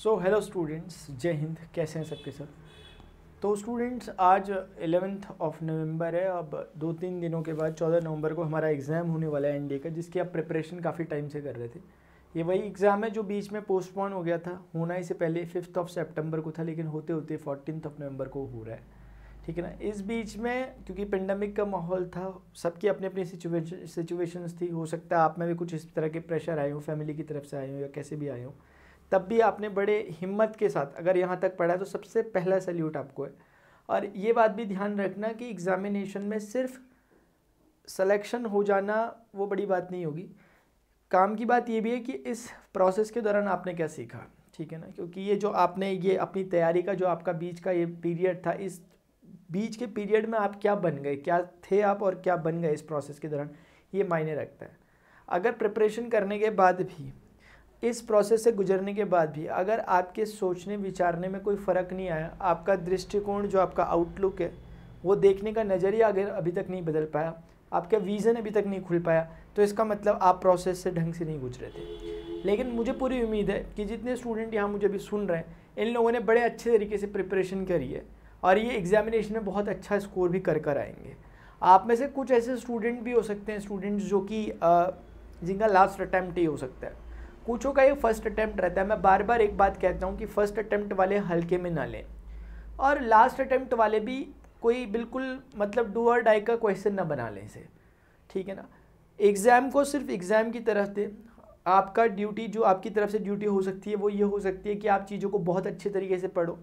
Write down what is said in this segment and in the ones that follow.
So hello students, जय हिंद। कैसे हैं सबके सब। तो स्टूडेंट्स, आज 11th ऑफ नवंबर है। अब 2-3 दिनों के बाद 14 नवंबर को हमारा एग्ज़ाम होने वाला है एनडीए का, जिसकी आप प्रिपरेशन काफ़ी टाइम से कर रहे थे। ये वही एग्ज़ाम है जो बीच में पोस्टपोन हो गया था, होना इससे पहले 5th ऑफ सितंबर को था, लेकिन होते होते 14th ऑफ नवंबर को हो रहा है। ठीक है ना। इस बीच में क्योंकि पेंडेमिक का माहौल था, सबकी अपनी अपनी सिचुएशंस थी। हो सकता है आप में भी कुछ इस तरह के प्रेशर आए हो, फैमिली की तरफ से आए हो या कैसे भी आए हो, तब भी आपने बड़े हिम्मत के साथ अगर यहाँ तक पढ़ा है तो सबसे पहला सैल्यूट आपको है। और ये बात भी ध्यान रखना कि एग्ज़ामिनेशन में सिर्फ सिलेक्शन हो जाना वो बड़ी बात नहीं होगी। काम की बात ये भी है कि इस प्रोसेस के दौरान आपने क्या सीखा। ठीक है ना। क्योंकि ये जो आपने ये अपनी तैयारी का जो आपका बीच का ये पीरियड था, इस बीच के पीरियड में आप क्या बन गए, क्या थे आप और क्या बन गए इस प्रोसेस के दौरान, ये मायने रखता है। अगर प्रिपरेशन करने के बाद भी, इस प्रोसेस से गुजरने के बाद भी अगर आपके सोचने विचारने में कोई फ़र्क नहीं आया, आपका दृष्टिकोण जो आपका आउटलुक है वो देखने का नज़रिया अगर अभी तक नहीं बदल पाया, आपका विज़न अभी तक नहीं खुल पाया, तो इसका मतलब आप प्रोसेस से ढंग से नहीं गुजरे थे। लेकिन मुझे पूरी उम्मीद है कि जितने स्टूडेंट यहाँ मुझे अभी सुन रहे हैं, इन लोगों ने बड़े अच्छे तरीके से प्रिपरेशन करी है और ये एग्ज़ामिनेशन में बहुत अच्छा स्कोर भी कर आएंगे। आप में से कुछ ऐसे स्टूडेंट भी हो सकते हैं, स्टूडेंट्स जो कि जिनका लास्ट अटैम्प्ट ही हो सकता है, कुछों का ये फर्स्ट अटैम्प्ट रहता है। मैं बार बार एक बात कहता हूँ कि फ़र्स्ट अटैम्प्ट वाले हल्के में ना लें, और लास्ट अटैम्प्ट वाले भी कोई बिल्कुल मतलब डू और डाई का क्वेश्चन ना बना लें इसे। ठीक है ना। एग्ज़ाम को सिर्फ एग्ज़ाम की तरफ दें। आपका ड्यूटी जो आपकी तरफ से ड्यूटी हो सकती है वो ये हो सकती है कि आप चीज़ों को बहुत अच्छे तरीके से पढ़ो,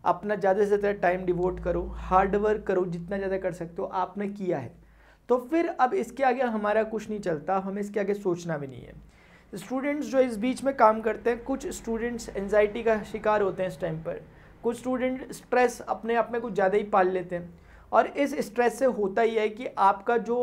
अपना ज़्यादा से ज़्यादा टाइम डिवोट करो, हार्ड वर्क करो, जितना ज़्यादा कर सकते हो आपने किया है। तो फिर अब इसके आगे हमारा कुछ नहीं चलता, हमें इसके आगे सोचना भी नहीं है। स्टूडेंट्स जो इस बीच में काम करते हैं, कुछ स्टूडेंट्स एंजाइटी का शिकार होते हैं इस टाइम पर, कुछ स्टूडेंट स्ट्रेस अपने आप में कुछ ज़्यादा ही पाल लेते हैं, और इस स्ट्रेस से होता ही है कि आपका जो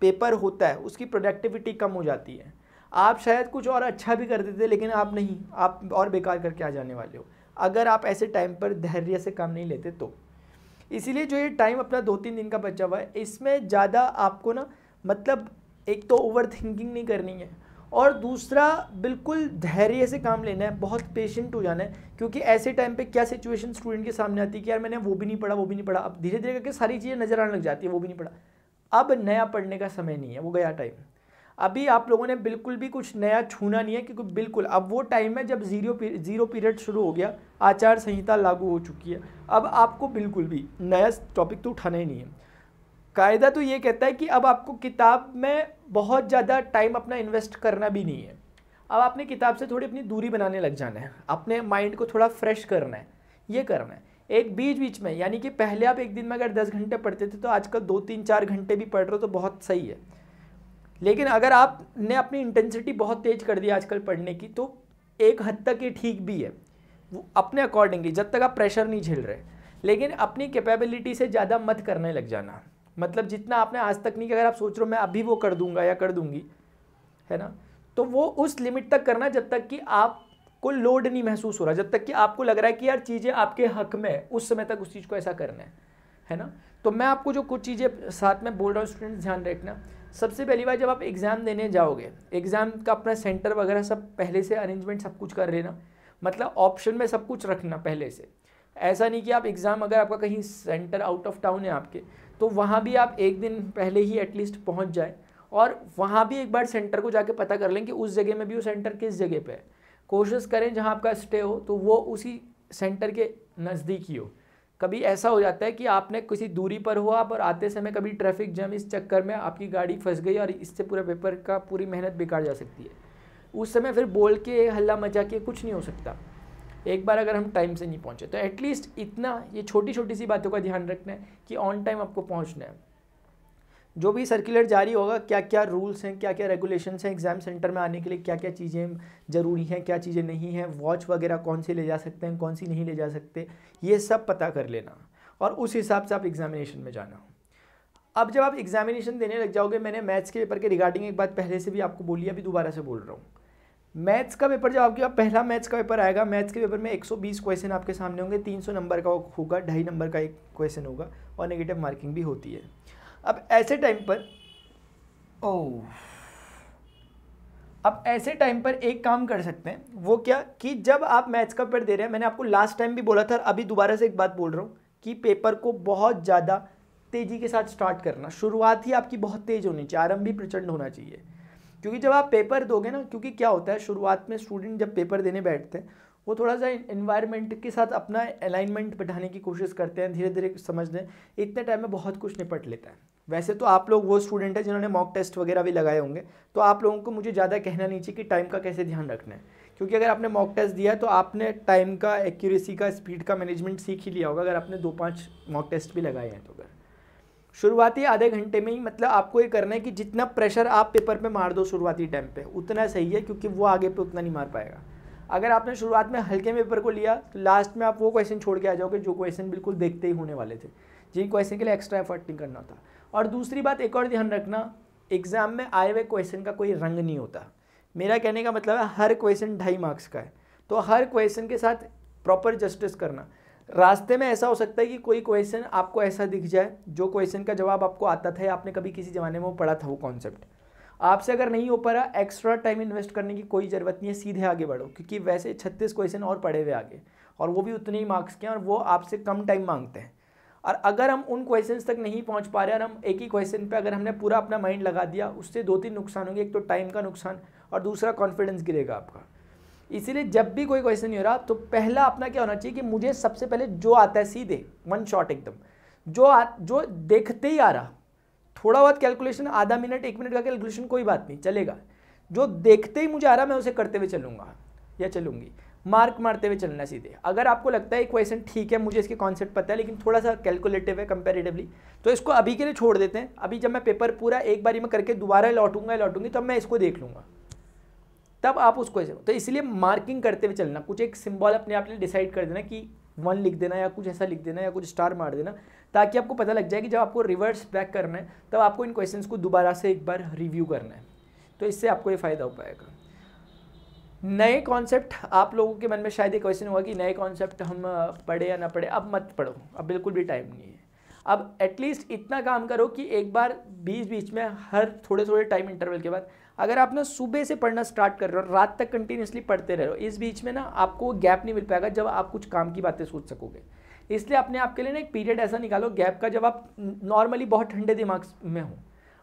पेपर होता है उसकी प्रोडक्टिविटी कम हो जाती है। आप शायद कुछ और अच्छा भी कर देते, लेकिन आप नहीं, आप और बेकार करके आ जाने वाले हो अगर आप ऐसे टाइम पर धैर्य से काम नहीं लेते तो। इसीलिए जो ये टाइम अपना 2-3 दिन का बचा हुआ है, इसमें ज़्यादा आपको ना मतलब एक तो ओवर थिंकिंग नहीं करनी है, और दूसरा बिल्कुल धैर्य से काम लेना है, बहुत पेशेंट हो जाना है। क्योंकि ऐसे टाइम पे क्या सिचुएशन स्टूडेंट के सामने आती है कि यार मैंने वो भी नहीं पढ़ा, वो भी नहीं पढ़ा। अब धीरे धीरे करके सारी चीज़ें नज़र आने लग जाती है, वो भी नहीं पढ़ा। अब नया पढ़ने का समय नहीं है, वो गया टाइम। अभी आप लोगों ने बिल्कुल भी कुछ नया छूना नहीं है, क्योंकि बिल्कुल अब वो टाइम है जब जीरो पीरियड शुरू हो गया, आचार संहिता लागू हो चुकी है। अब आपको बिल्कुल भी नया टॉपिक तो उठाना ही नहीं है। कायदा तो ये कहता है कि अब आपको किताब में बहुत ज़्यादा टाइम अपना इन्वेस्ट करना भी नहीं है। अब आपने किताब से थोड़ी अपनी दूरी बनाने लग जाना है, अपने माइंड को थोड़ा फ्रेश करना है, ये करना है। एक बीच बीच में, यानी कि पहले आप एक दिन में अगर 10 घंटे पढ़ते थे तो आजकल 2-3-4 घंटे भी पढ़ रहे हो तो बहुत सही है। लेकिन अगर आपने अपनी इंटेंसिटी बहुत तेज कर दी आजकल पढ़ने की, तो एक हद तक ये ठीक भी है, वो अपने अकॉर्डिंगली, जब तक आप प्रेशर नहीं झेल रहे। लेकिन अपनी कैपेबिलिटी से ज़्यादा मत करने लग जाना। मतलब जितना आपने आज तक नहीं किया, अगर आप सोच रहे हो मैं अभी वो कर दूंगा या कर दूंगी, है ना, तो वो उस लिमिट तक करना जब तक कि आपको लोड नहीं महसूस हो रहा, जब तक कि आपको लग रहा है कि यार चीज़ें आपके हक में है, उस समय तक उस चीज़ को ऐसा करना है ना। तो मैं आपको जो कुछ चीज़ें साथ में बोल रहा हूँ स्टूडेंट्स, ध्यान रखना। सबसे पहली बार जब आप एग्ज़ाम देने जाओगे, एग्ज़ाम का अपना सेंटर वगैरह सब पहले से अरेंजमेंट सब कुछ कर लेना, मतलब ऑप्शन में सब कुछ रखना पहले से। ऐसा नहीं कि आप एग्ज़ाम, अगर आपका कहीं सेंटर आउट ऑफ टाउन है आपके, तो वहाँ भी आप एक दिन पहले ही एटलीस्ट पहुँच जाए, और वहाँ भी एक बार सेंटर को जाके पता कर लें कि उस जगह में भी वो सेंटर किस जगह पे है। कोशिश करें जहाँ आपका स्टे हो तो वो उसी सेंटर के नज़दीक ही हो। कभी ऐसा हो जाता है कि आपने किसी दूरी पर हो आप, और आते समय कभी ट्रैफिक जैम, इस चक्कर में आपकी गाड़ी फंस गई और इससे पूरा पेपर का पूरी मेहनत बेकार जा सकती है। उस समय फिर बोल के हल्ला मचा के कुछ नहीं हो सकता, एक बार अगर हम टाइम से नहीं पहुँचे। तो एटलीस्ट इतना, ये छोटी छोटी सी बातों का ध्यान रखना है कि ऑन टाइम आपको पहुँचना है। जो भी सर्कुलर जारी होगा, क्या क्या रूल्स हैं, क्या क्या रेगुलेशंस हैं, एग्ज़ाम सेंटर में आने के लिए क्या क्या चीज़ें ज़रूरी हैं, क्या चीज़ें नहीं हैं, वॉच वगैरह कौन सी ले जा सकते हैं, कौन सी नहीं ले जा सकते, ये सब पता कर लेना, और उस हिसाब से आप एग्ज़ामिनेशन में जाना। अब जब आप एग्ज़ामिनेशन देने लग जाओगे, मैंने मैथ्स के पेपर के रिगार्डिंग एक बात पहले से भी आपको बोली, अभी दोबारा से बोल रहा हूँ। मैथ्स का पेपर जब आपके पहला मैथ्स का पेपर आएगा, मैथ्स के पेपर में 120 क्वेश्चन आपके सामने होंगे, 300 नंबर का होगा, 2.5 नंबर का एक क्वेश्चन होगा, और नेगेटिव मार्किंग भी होती है। अब ऐसे टाइम पर अब ऐसे टाइम पर एक काम कर सकते हैं, वो क्या कि जब आप मैथ्स का पेपर दे रहे हैं, मैंने आपको लास्ट टाइम भी बोला था, अभी दोबारा से एक बात बोल रहा हूँ कि पेपर को बहुत ज़्यादा तेज़ी के साथ स्टार्ट करना। शुरुआत ही आपकी बहुत तेज़ होनी चाहिए, आरंभ भी प्रचंड होना चाहिए। क्योंकि जब आप पेपर दोगे ना, क्योंकि क्या होता है शुरुआत में स्टूडेंट जब पेपर देने बैठते हैं वो थोड़ा सा इन्वायरमेंट के साथ अपना अलाइनमेंट बैठाने की कोशिश करते हैं, धीरे धीरे समझते हैं, इतने टाइम में बहुत कुछ निपट लेता है। वैसे तो आप लोग वो स्टूडेंट हैं जिन्होंने मॉक टेस्ट वगैरह भी लगाए होंगे, तो आप लोगों को मुझे ज़्यादा कहना नहीं चाहिए कि टाइम का कैसे ध्यान रखना है, क्योंकि अगर आपने मॉक टेस्ट दिया है तो आपने टाइम का, एक्यूरेसी का, स्पीड का मैनेजमेंट सीख ही लिया होगा, अगर आपने 2-5 मॉक टेस्ट भी लगाए हैं तो। अगर शुरुआती आधे घंटे में ही मतलब आपको ये करना है कि जितना प्रेशर आप पेपर पे मार दो शुरुआती टाइम पे उतना सही है, क्योंकि वो आगे पे उतना नहीं मार पाएगा। अगर आपने शुरुआत में हल्के में पेपर को लिया तो लास्ट में आप वो क्वेश्चन छोड़ के आ जाओगे जो क्वेश्चन बिल्कुल देखते ही होने वाले थे, जिन क्वेश्चन के लिए एक्स्ट्रा एफर्ट नहीं करना था। और दूसरी बात एक और ध्यान रखना, एग्जाम में आए हुए क्वेश्चन का कोई रंग नहीं होता। मेरा कहने का मतलब है हर क्वेश्चन 2.5 मार्क्स का है, तो हर क्वेश्चन के साथ प्रॉपर जस्टिस करना। रास्ते में ऐसा हो सकता है कि कोई क्वेश्चन आपको ऐसा दिख जाए जो क्वेश्चन का जवाब आपको आता था या आपने कभी किसी ज़माने में वो पढ़ा था, वो कॉन्सेप्ट आपसे अगर नहीं हो पा रहा, एक्स्ट्रा टाइम इन्वेस्ट करने की कोई ज़रूरत नहीं है, सीधे आगे बढ़ो, क्योंकि वैसे 36 क्वेश्चन और पड़े हुए आगे, और वो भी उतने ही मार्क्स के हैं और वो आपसे कम टाइम मांगते हैं। और अगर हम उन क्वेश्चंस तक नहीं पहुंच पा रहे और हम एक ही क्वेश्चन पे अगर हमने पूरा अपना माइंड लगा दिया, उससे 2-3 नुकसान होंगे। एक तो टाइम का नुकसान और दूसरा कॉन्फिडेंस गिरेगा आपका। इसीलिए जब भी कोई क्वेश्चन नहीं हो रहा तो पहला अपना क्या होना चाहिए कि मुझे सबसे पहले जो आता है सीधे 1 शॉट एकदम, जो देखते ही आ रहा, थोड़ा बहुत कैलकुलेशन, आधा मिनट 1 मिनट का कैलकुलेशन कोई बात नहीं चलेगा, जो देखते ही मुझे आ रहा मैं उसे करते हुए चलूंगा या चलूंगी, मार्क मारते हुए चलना सीधे। अगर आपको लगता है क्वेश्चन ठीक है, मुझे इसके कॉन्सेप्ट पता है लेकिन थोड़ा सा कैलकुलेटिव है कंपैरेटिवली, तो इसको अभी के लिए छोड़ देते हैं। अभी जब मैं पेपर पूरा एक बारी में करके दोबारा लौटूंगी तब मैं इसको देख लूंगा, तब आप उसको ऐसे। तो इसलिए मार्किंग करते हुए चलना, कुछ एक सिंबल अपने आप लिए डिसाइड कर देना कि 1 लिख देना या कुछ ऐसा लिख देना या कुछ स्टार मार देना, ताकि आपको पता लग जाए कि जब आपको रिवर्स बैक करना है तब आपको इन क्वेश्चंस को दोबारा से एक बार रिव्यू करना है। तो इससे आपको ये फ़ायदा हो पाएगा। नए कॉन्सेप्ट आप लोगों के मन में शायद ये क्वेश्चन होगा कि नए कॉन्सेप्ट हम पढ़े या ना पढ़े। अब मत पढ़ो, अब बिल्कुल भी टाइम नहीं है। अब एटलीस्ट इतना काम करो कि एक बार बीच में हर थोड़े थोड़े टाइम इंटरवल के बाद, अगर आप ना सुबह से पढ़ना स्टार्ट कर रहे हो, रात तक कंटिन्यूसली पढ़ते रह रहे हो, इस बीच में ना आपको गैप नहीं मिल पाएगा जब आप कुछ काम की बातें सोच सकोगे। इसलिए अपने आप के लिए ना एक पीरियड ऐसा निकालो गैप का, जब आप नॉर्मली बहुत ठंडे दिमाग में हो,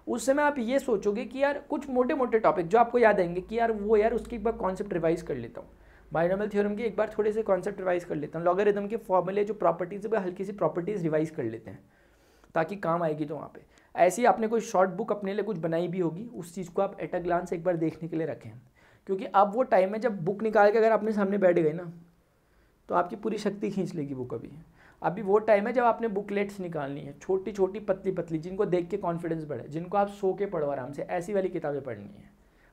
उस समय आप ये सोचोगे कि यार कुछ मोटे मोटे टॉपिक जो आपको याद आएंगे कि यार वो यार उसकी एक बार कॉन्सेप्ट रिवाइज कर लेता हूँ, बाइनोमियल थ्योरम की एक बार थोड़े से कॉन्सेप्ट रिवाइज कर लेता हूँ, लॉगरिथम के फॉर्मूले जो प्रॉपर्टीज है हल्की सी प्रॉपर्टीज रिवाइज कर लेते हैं ताकि काम आएगी। तो वहाँ पे ऐसे ही आपने कोई शॉर्ट बुक अपने लिए कुछ बनाई भी होगी, उस चीज़ को आप एट अ ग्लांस एक बार देखने के लिए रखें, क्योंकि अब वो टाइम है जब बुक निकाल के अगर अपने सामने बैठ गए ना तो आपकी पूरी शक्ति खींच लेगी बुक। अभी वो टाइम है जब आपने बुकलेट्स निकालनी है, छोटी छोटी पतली पतली, जिनको देख के कॉन्फिडेंस बढ़े, जिनको आप सो के पढ़ो आराम से, ऐसी वाली किताबें पढ़नी है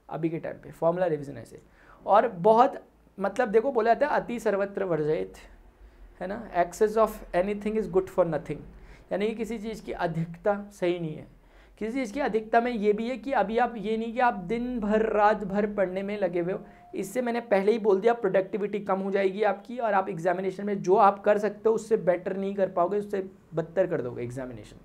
अभी के टाइम पे। फॉर्मूला रिविजन ऐसे, और बहुत मतलब देखो बोला जाता है अति सर्वत्र वर्जयेत, है ना, excess of anything is good for nothing, यानी कि किसी चीज़ की अधिकता सही नहीं है। किसी चीज़ की अधिकता में ये भी है कि अभी आप ये नहीं कि आप दिन भर रात भर पढ़ने में लगे हुए हो, इससे मैंने पहले ही बोल दिया प्रोडक्टिविटी कम हो जाएगी आपकी, और आप एग्जामिनेशन में जो आप कर सकते हो उससे बेटर नहीं कर पाओगे, उससे बदतर कर दोगे एग्जामिनेशन।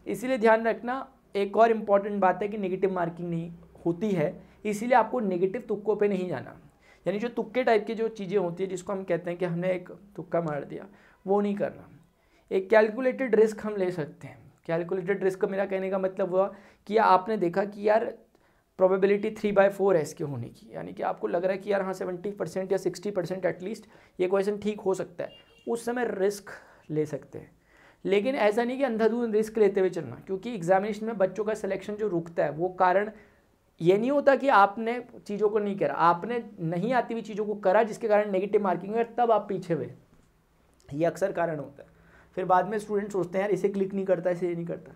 इसीलिए ध्यान रखना, एक और इम्पॉर्टेंट बात है कि नेगेटिव मार्किंग नहीं होती है, इसीलिए आपको नेगेटिव तुक्कों पे नहीं जाना, यानी जो तुक्के टाइप की जो चीज़ें होती है जिसको हम कहते हैं कि हमने एक तुक्का मार दिया, वो नहीं करना। एक कैलकुलेटेड रिस्क हम ले सकते हैं। कैलकुलेटेड रिस्क का मेरा कहने का मतलब हुआ कि आपने देखा कि यार प्रोबेबिलिटी 3/4 है इसके होने की, यानी कि आपको लग रहा है कि यार हाँ 70% या 60% एटलीस्ट ये क्वेश्चन ठीक हो सकता है, उस समय रिस्क ले सकते हैं। लेकिन ऐसा नहीं कि अंधाधुंध रिस्क लेते हुए चलना, क्योंकि एग्जामिनेशन में बच्चों का सिलेक्शन जो रुकता है वो कारण ये नहीं होता कि आपने चीज़ों को नहीं करा, आपने नहीं आती हुई चीज़ों को करा जिसके कारण नेगेटिव मार्किंग है, तब आप पीछे हुए, ये अक्सर कारण होता है। फिर बाद में स्टूडेंट सोचते हैं यार इसे क्लिक नहीं करता, इसे ये नहीं करता।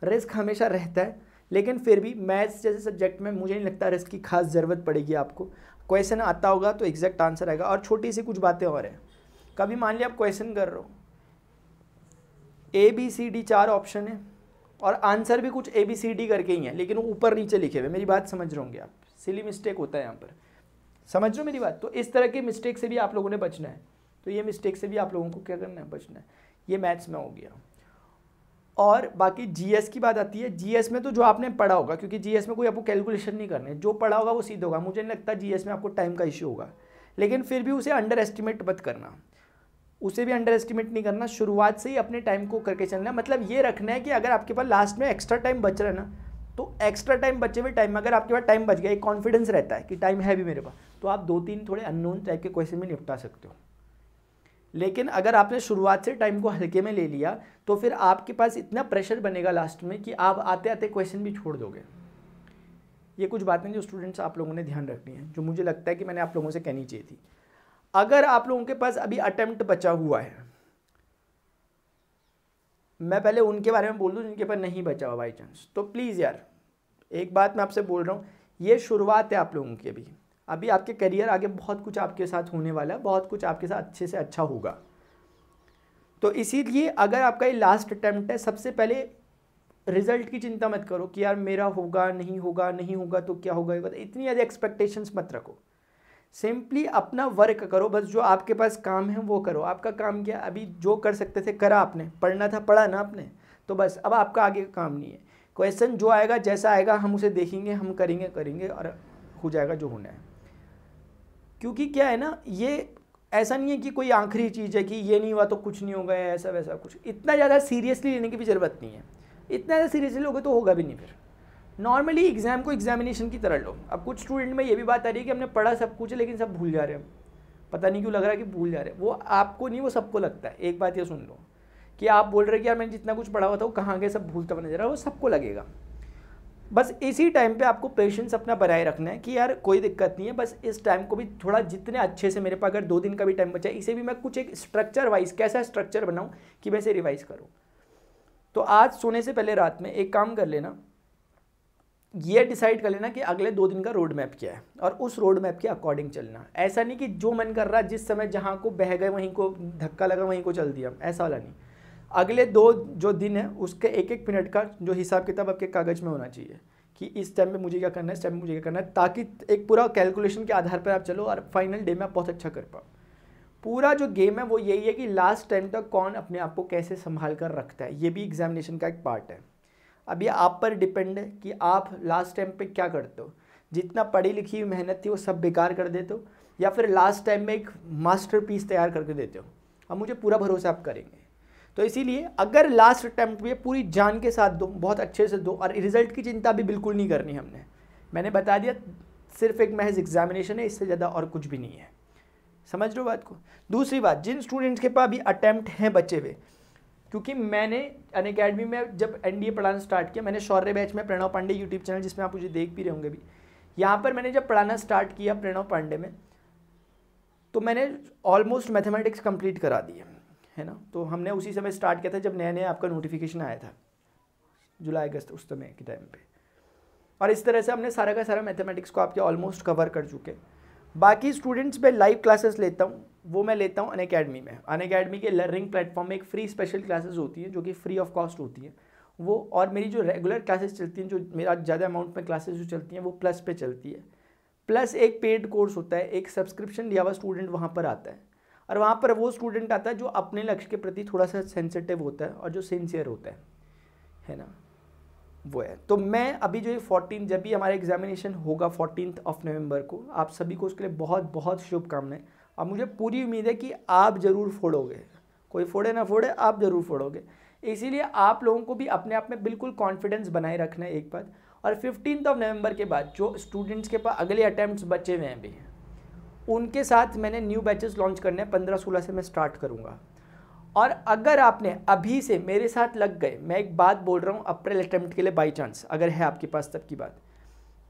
रिस्क हमेशा रहता है, लेकिन फिर भी मैथ्स जैसे सब्जेक्ट में मुझे नहीं लगता रिस्क की खास ज़रूरत पड़ेगी आपको। क्वेश्चन आता होगा तो एग्जैक्ट आंसर आएगा। और छोटी सी कुछ बातें और हैं, कभी मान लिया आप क्वेश्चन कर रहे हो, ABCD 4 ऑप्शन है और आंसर भी कुछ ABCD करके ही है, लेकिन वो ऊपर नीचे लिखे हुए। मेरी बात समझ रहे होंगे आप, सिली मिस्टेक होता है यहाँ पर, समझ रहे हो मेरी बात? तो इस तरह की मिस्टेक से भी आप लोगों ने बचना है। तो ये मिस्टेक से भी आप लोगों को क्या करना है, बचना है। ये मैथ्स में हो गया। और बाकी जीएस की बात आती है, जीएस में तो जो आपने पढ़ा होगा, क्योंकि जीएस में कोई आपको कैलकुलेशन नहीं करने, जो पढ़ा होगा वो सीधा होगा। मुझे नहीं लगता जीएस में आपको टाइम का इश्यू होगा, लेकिन फिर भी उसे अंडर एस्टिमेट मत करना, उसे भी अंडर एस्टिमेट नहीं करना। शुरुआत से ही अपने टाइम को करके चलना, मतलब ये रखना है कि अगर आपके पास लास्ट में एक्स्ट्रा टाइम बच रहा है ना, तो एक्स्ट्रा टाइम बचे हुए टाइम में अगर आपके पास टाइम बच गया, एक कॉन्फिडेंस रहता है कि टाइम है भी मेरे पास, तो आप 2-3 थोड़े अननोन टाइप के क्वेश्चन में निपटा सकते हो। लेकिन अगर आपने शुरुआत से टाइम को हल्के में ले लिया तो फिर आपके पास इतना प्रेशर बनेगा लास्ट में कि आप आते आते क्वेश्चन भी छोड़ दोगे। ये कुछ बातें जो स्टूडेंट्स आप लोगों ने ध्यान रखनी है, जो मुझे लगता है कि मैंने आप लोगों से कहनी चाहिए थी। अगर आप लोगों के पास अभी अटेम्प्ट बचा हुआ है, मैं पहले उनके बारे में बोल दूं जिनके पास नहीं बचा हुआ बाई चांस, तो प्लीज़ यार एक बात मैं आपसे बोल रहा हूँ, ये शुरुआत है आप लोगों की। अभी आपके करियर आगे बहुत कुछ आपके साथ होने वाला है, बहुत कुछ आपके साथ अच्छे से अच्छा होगा। तो इसीलिए अगर आपका ये लास्ट अटेम्प्ट है, सबसे पहले रिजल्ट की चिंता मत करो कि यार मेरा होगा नहीं होगा, नहीं होगा तो क्या होगा, इतनी ज़्यादा एक्सपेक्टेशंस मत रखो। सिंपली अपना वर्क करो, बस जो आपके पास काम है वो करो। आपका काम क्या, अभी जो कर सकते थे करा आपने, पढ़ना था पढ़ा ना आपने, तो बस अब आपका आगे का काम नहीं है। क्वेश्चन जो आएगा जैसा आएगा हम उसे देखेंगे, हम करेंगे और हो जाएगा जो होना है। क्योंकि क्या है ना, ये ऐसा नहीं है कि कोई आखिरी चीज़ है कि ये नहीं हुआ तो कुछ नहीं होगा, ऐसा वैसा कुछ इतना ज़्यादा सीरियसली लेने की भी ज़रूरत नहीं है। इतना ज़्यादा सीरियसली लोगे तो होगा भी नहीं। फिर नॉर्मली एग्जाम को एग्जामिनेशन की तरह लो। अब कुछ स्टूडेंट में ये भी बात आ रही है कि हमने पढ़ा सब कुछ है लेकिन सब भूल जा रहे हैं, पता नहीं क्यों लग रहा है कि भूल जा रहे हैं। वो आपको नहीं, वो सबको लगता है। एक बात ये सुन लो कि आप बोल रहे हैं कि यार मैंने जितना कुछ पढ़ा हुआ था वो कहाँ गया, सब भूलता बना जा रहा है, वो सबको लगेगा। बस इसी टाइम पे आपको पेशेंस अपना बनाए रखना है कि यार कोई दिक्कत नहीं है, बस इस टाइम को भी थोड़ा जितने अच्छे से, मेरे पास अगर 2 दिन का भी टाइम बचा है, इसे भी मैं कुछ एक स्ट्रक्चर वाइज कैसा स्ट्रक्चर बनाऊँ कि मैं इसे रिवाइज करूँ। तो आज सोने से पहले रात में एक काम कर लेना, ये डिसाइड कर लेना कि अगले 2 दिन का रोड मैप क्या है और उस रोड मैप के अकॉर्डिंग चलना। ऐसा नहीं कि जो मन कर रहा है जिस समय जहाँ को बह गए वहीं को धक्का लगा वहीं को चल दिया, ऐसा वाला नहीं। अगले 2 जो दिन है उसके 1-1 मिनट का जो हिसाब किताब आपके कागज़ में होना चाहिए कि इस टाइम पे मुझे क्या करना है, इस टाइम पे मुझे क्या करना है, ताकि एक पूरा कैलकुलेशन के आधार पर आप चलो और फाइनल डे में आप बहुत अच्छा कर पाओ। पूरा जो गेम है वो यही है कि लास्ट टाइम तक कौन अपने आप को कैसे संभाल कर रखता है, ये भी एग्जामिनेशन का एक पार्ट है। अब ये आप पर डिपेंड है कि आप लास्ट टाइम पे क्या करते हो। जितना पढ़ी लिखी मेहनत थी वो सब बेकार कर देते हो, या फिर लास्ट टाइम में एक मास्टरपीस तैयार करके देते हो। अब मुझे पूरा भरोसा आप करेंगे। तो इसीलिए अगर लास्ट अटैम्प्ट में पूरी जान के साथ दो, बहुत अच्छे से दो, और रिजल्ट की चिंता भी बिल्कुल नहीं करनी हमने। मैंने बता दिया सिर्फ एक महज एग्जामिनेशन है, इससे ज़्यादा और कुछ भी नहीं है। समझ लो बात को। दूसरी बात, जिन स्टूडेंट्स के पास अभी अटैम्प्ट हैं बचे हुए, क्योंकि मैंने अनअकैडमी में जब एनडीए पढ़ाना स्टार्ट किया, मैंने शौर्य बैच में प्रणव पांडे यूट्यूब चैनल जिसमें आप मुझे देख भी रहे होंगे भी, यहाँ पर मैंने जब पढ़ाना स्टार्ट किया प्रणव पांडे में, तो मैंने ऑलमोस्ट मैथमेटिक्स कंप्लीट करा दी है ना। तो हमने उसी समय स्टार्ट किया था जब नया नया आपका नोटिफिकेशन आया था, जुलाई अगस्त उस समय के टाइम पे। और इस तरह से हमने सारा का सारा मैथमेटिक्स को आपके ऑलमोस्ट कवर कर चुके। बाकी स्टूडेंट्स पे लाइव क्लासेस लेता हूँ, वो मैं लेता हूँ अनअकैडमी में। अनअकैडमी के लर्निंग प्लेटफॉर्म में एक फ्री स्पेशल क्लासेस होती हैं जो कि फ्री ऑफ कॉस्ट होती हैं वो, और मेरी जो रेगुलर क्लासेस चलती हैं, जो मेरा ज़्यादा अमाउंट में क्लासेस जो चलती हैं वो प्लस पे चलती है। प्लस एक पेड कोर्स होता है, एक सब्सक्रिप्शन लिया हुआ स्टूडेंट वहाँ पर आता है, और वहाँ पर वो स्टूडेंट आता है जो अपने लक्ष्य के प्रति थोड़ा सा सेंसिटिव होता है और जो सिंसियर होता है ना, वो है। तो मैं अभी जो ये 14 जब भी हमारा एग्जामिनेशन होगा 14 नवंबर को, आप सभी को उसके लिए बहुत बहुत शुभकामनाएं। और मुझे पूरी उम्मीद है कि आप ज़रूर फोड़ोगे, कोई फोड़े ना फोड़े, आप ज़रूर फोड़ोगे। इसीलिए आप लोगों को भी अपने आप में बिल्कुल कॉन्फिडेंस बनाए रखना है एक बात। और 15 नवंबर के बाद जो स्टूडेंट्स के पास अगले अटैम्प्ट्स बचे हुए हैं भी, उनके साथ मैंने न्यू बैचेस लॉन्च करने हैं। 15-16 से मैं स्टार्ट करूँगा। और अगर आपने अभी से मेरे साथ लग गए, मैं एक बात बोल रहा हूँ अप्रैल अटेम्प्ट के लिए बाई चांस अगर है आपके पास तब की बात,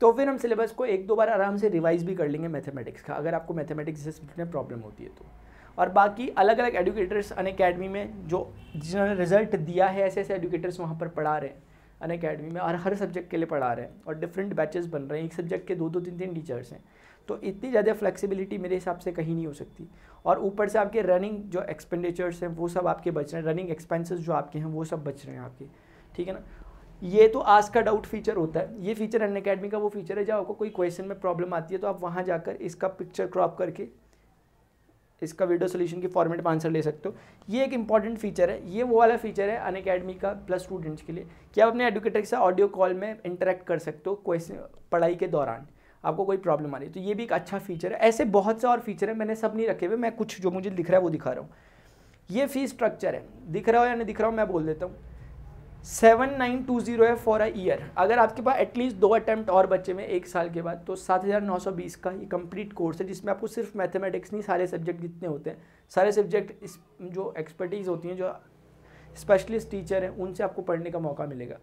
तो फिर हम सिलेबस को 1-2 बार आराम से रिवाइज भी कर लेंगे मैथमेटिक्स का, अगर आपको मैथमेटिक्स से में प्रॉब्लम होती है तो। और बाकी अलग अलग एडुकेटर्स अनअकैडमी में जो जिन्होंने रिजल्ट दिया है, ऐसे ऐसे एडुकेटर्स वहाँ पर पढ़ा रहे हैं अनअकैडमी में, और हर सब्जेक्ट के लिए पढ़ा रहे हैं, और डिफरेंट बैचेस बन रहे हैं। एक सब्जेक्ट के 2-2 3-3 टीचर्स हैं। तो इतनी ज़्यादा फ्लेक्सिबिलिटी मेरे हिसाब से कहीं नहीं हो सकती। और ऊपर से आपके रनिंग जो एक्सपेंडिचर्स हैं वो सब आपके बच रहे हैं, रनिंग एक्सपेंसेस जो आपके हैं वो सब बच रहे हैं आपके, ठीक है ना। ये तो आस्क का डाउट फीचर होता है। ये फीचर अनअकैडमी का वो फीचर है जब आपको कोई क्वेश्चन में प्रॉब्लम आती है तो आप वहाँ जाकर इसका पिक्चर क्रॉप करके इसका वीडियो सोल्यूशन की फॉर्मेट में आंसर ले सकते हो। ये एक इंपॉर्टेंट फीचर है, ये वो वाला फीचर है अनअकैडमी का प्लस स्टूडेंट्स के लिए कि आप अपने एडुकेटर के साथ ऑडियो कॉल में इंटरेक्ट कर सकते हो क्वेश्चन पढ़ाई के दौरान, आपको कोई प्रॉब्लम आ रही है तो ये भी एक अच्छा फीचर है। ऐसे बहुत से और फीचर है, मैंने सब नहीं रखे हुए, मैं कुछ जो मुझे दिख रहा है वो दिखा रहा हूँ। ये फीस स्ट्रक्चर है, दिख रहा हो या नहीं दिख रहा हो मैं बोल देता हूँ। 7920 है फॉर अ ईयर। अगर आपके पास एटलीस्ट 2 अटैम्प्ट और बच्चे में 1 साल के बाद तो 7920 का ये कंप्लीट कोर्स है, जिसमें आपको सिर्फ मैथमेटिक्स नहीं, सारे सब्जेक्ट जितने होते हैं, सारे सब्जेक्ट जो एक्सपर्टीज़ होती हैं, जो स्पेशलिस्ट टीचर हैं, उनसे आपको पढ़ने का मौका मिलेगा।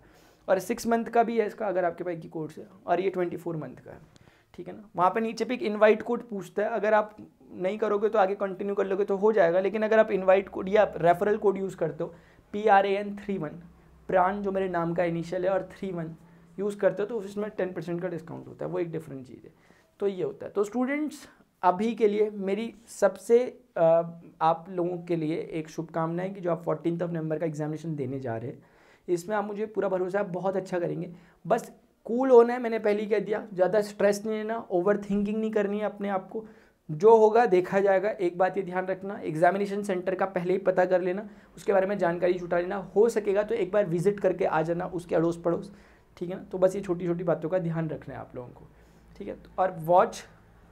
और 6 मंथ का भी है इसका अगर आपके पास की कोर्स है, और ये 24 मंथ का है, ठीक है ना। वहाँ पे नीचे पे एक इनवाइट कोड पूछता है, अगर आप नहीं करोगे तो आगे कंटिन्यू कर लोगे तो हो जाएगा, लेकिन अगर आप इनवाइट कोड या रेफरल कोड यूज़ करते हो PRAN31, प्राण जो मेरे नाम का इनिशियल है और 31 यूज़ करते हो तो उसमें 10% का डिस्काउंट होता है, वो एक डिफरेंट चीज़ है। तो ये होता है। तो स्टूडेंट्स अभी के लिए मेरी सबसे आप लोगों के लिए एक शुभकामनाएं कि जो आप 14 नवंबर का एग्जामिनेशन देने जा रहे हैं, इसमें आप मुझे पूरा भरोसा है बहुत अच्छा करेंगे। बस कूल होना है, मैंने पहले ही कह दिया, ज़्यादा स्ट्रेस नहीं लेना, ओवर थिंकिंग नहीं करनी है अपने आप को, जो होगा देखा जाएगा। एक बात ये ध्यान रखना, एग्जामिनेशन सेंटर का पहले ही पता कर लेना, उसके बारे में जानकारी जुटा लेना, हो सकेगा तो एक बार विजिट करके आ जाना उसके अड़ोस पड़ोस, ठीक है ना। तो बस ये छोटी छोटी बातों का ध्यान रखना है आप लोगों को, ठीक है। और वॉच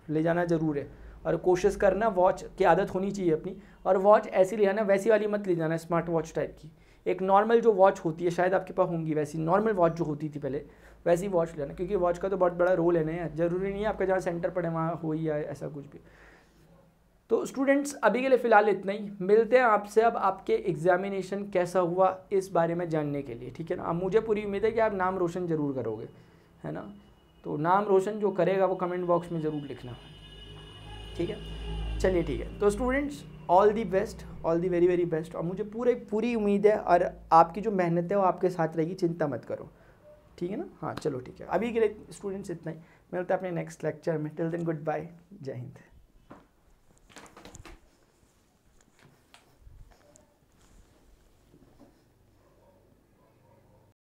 ले जाना ज़रूर है, और कोशिश करना वॉच की आदत होनी चाहिए अपनी, और वॉच ऐसी ले जाना, वैसी वाली मत ले जाना स्मार्ट वॉच टाइप की, एक नॉर्मल जो वॉच होती है शायद आपके पास होंगी, वैसी नॉर्मल वॉच जो होती थी पहले वैसी वॉच लेना, क्योंकि वॉच का तो बहुत बड़ा रोल है ना यार, ज़रूरी नहीं है आपका जहाँ सेंटर पड़े वहाँ हो या ऐसा कुछ भी। तो स्टूडेंट्स अभी के लिए फ़िलहाल इतना ही, मिलते हैं आपसे अब आपके एग्जामिनेशन कैसा हुआ इस बारे में जानने के लिए, ठीक है ना। अब मुझे पूरी उम्मीद है कि आप नाम रोशन ज़रूर करोगे, है ना। तो नाम रोशन जो करेगा वो कमेंट बॉक्स में ज़रूर लिखना, ठीक है। चलिए ठीक है, तो students all the best, all the very very best, और मुझे पूरी उम्मीद है और आपकी जो मेहनत है वो आपके साथ रहेगी, चिंता मत करो, ठीक है ना। हाँ चलो ठीक है, अभी के लिए स्टूडेंट्स इतना ही, मिलते हैं अपने नेक्स्ट लेक्चर में। टिल देन गुड बाय, जय हिंद।